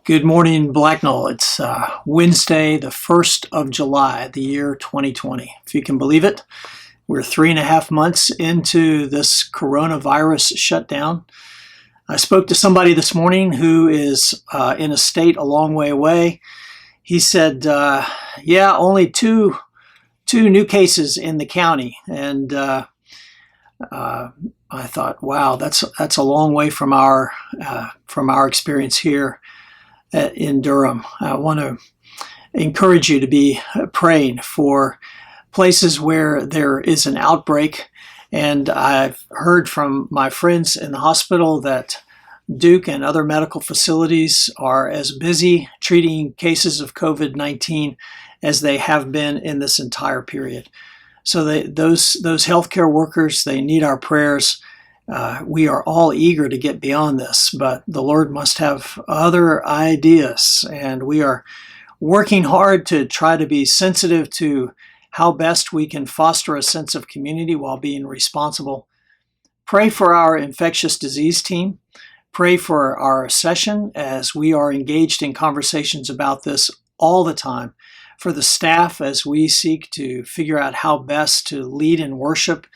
Good morning, Blacknell. It's Wednesday, the 1st of July, the year 2020. If you can believe it, we're 3.5 months into this coronavirus shutdown. I spoke to somebody this morning who is in a state a long way away. He said, yeah, only two new cases in the county. And I thought, wow, that's a long way from our experience here in Durham. I want to encourage you to be praying for places where there is an outbreak. And I've heard from my friends in the hospital that Duke and other medical facilities are as busy treating cases of COVID-19 as they have been in this entire period. So those healthcare workers, they need our prayers. We are all eager to get beyond this, but the Lord must have other ideas, and we are working hard to try to be sensitive to how best we can foster a sense of community while being responsible. Pray for our infectious disease team. Pray for our session as we are engaged in conversations about this all the time. For the staff as we seek to figure out how best to lead in worship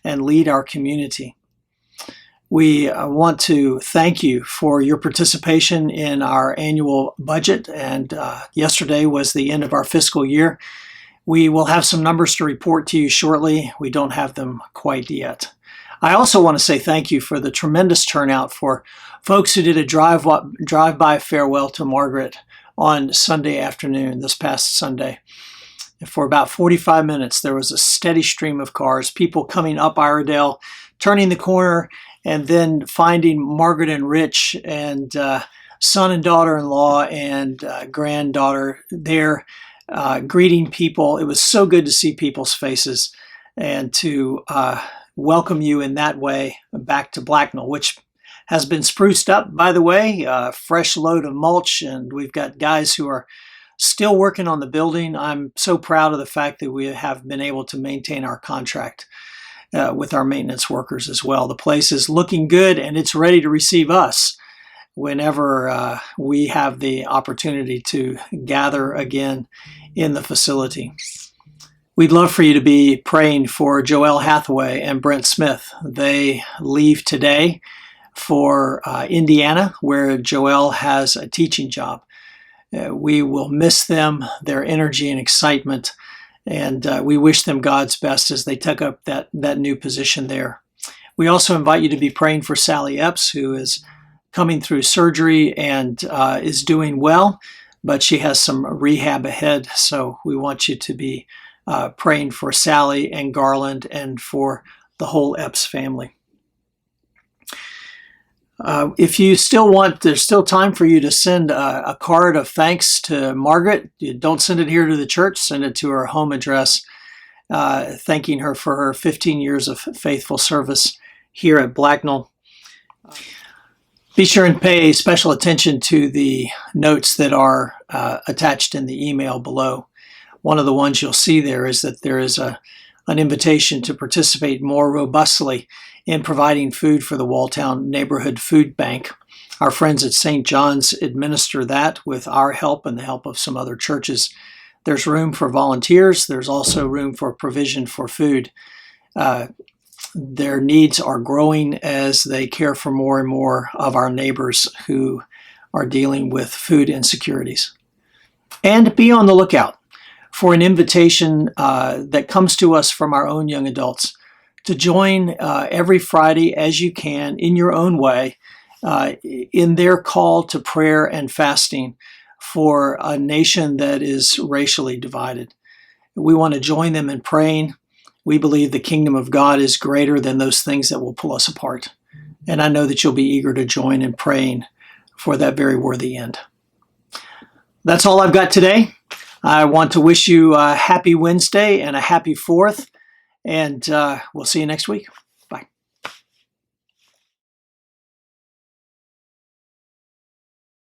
and lead our community. We want to thank you for your participation in our annual budget, and yesterday was the end of our fiscal year. We will have some numbers to report to you shortly. We don't have them quite yet. I also want to say thank you for the tremendous turnout for folks who did a drive-by farewell to Margaret on Sunday afternoon, this past Sunday. For about 45 minutes, there was a steady stream of cars, people coming up Iredale, turning the corner, and then finding Margaret and Rich and son and daughter-in-law and granddaughter there greeting people. It was so good to see people's faces and to welcome you in that way back to Blacknell, which has been spruced up, by the way, a fresh load of mulch, and we've got guys who are still working on the building. I'm so proud of the fact that we have been able to maintain our contract with our maintenance workers as well. The place is looking good, and it's ready to receive us whenever we have the opportunity to gather again in the facility. We'd love for you to be praying for Joelle Hathaway and Brent Smith. They leave today for Indiana, where Joelle has a teaching job. We will miss them, their energy and excitement, and we wish them God's best as they take up that new position there. We also invite you to be praying for Sally Epps, who is coming through surgery and is doing well, but she has some rehab ahead. So we want you to be praying for Sally and Garland and for the whole Epps family. If you still want, there's still time for you to send a card of thanks to Margaret. You don't send it here to the church, send it to her home address, thanking her for her 15 years of faithful service here at Blacknell. Be sure and pay special attention to the notes that are attached in the email below. One of the ones you'll see there is that there is an invitation to participate more robustly in providing food for the Walltown Neighborhood Food Bank. Our friends at St. John's administer that with our help and the help of some other churches. There's room for volunteers. There's also room for provision for food. Their needs are growing as they care for more and more of our neighbors who are dealing with food insecurities. And be on the lookout for an invitation that comes to us from our own young adults to join every Friday as you can in your own way in their call to prayer and fasting for a nation that is racially divided. We want to join them in praying. We believe the kingdom of God is greater than those things that will pull us apart. And I know that you'll be eager to join in praying for that very worthy end. That's all I've got today. I want to wish you a happy Wednesday and a happy 4th. And we'll see you next week.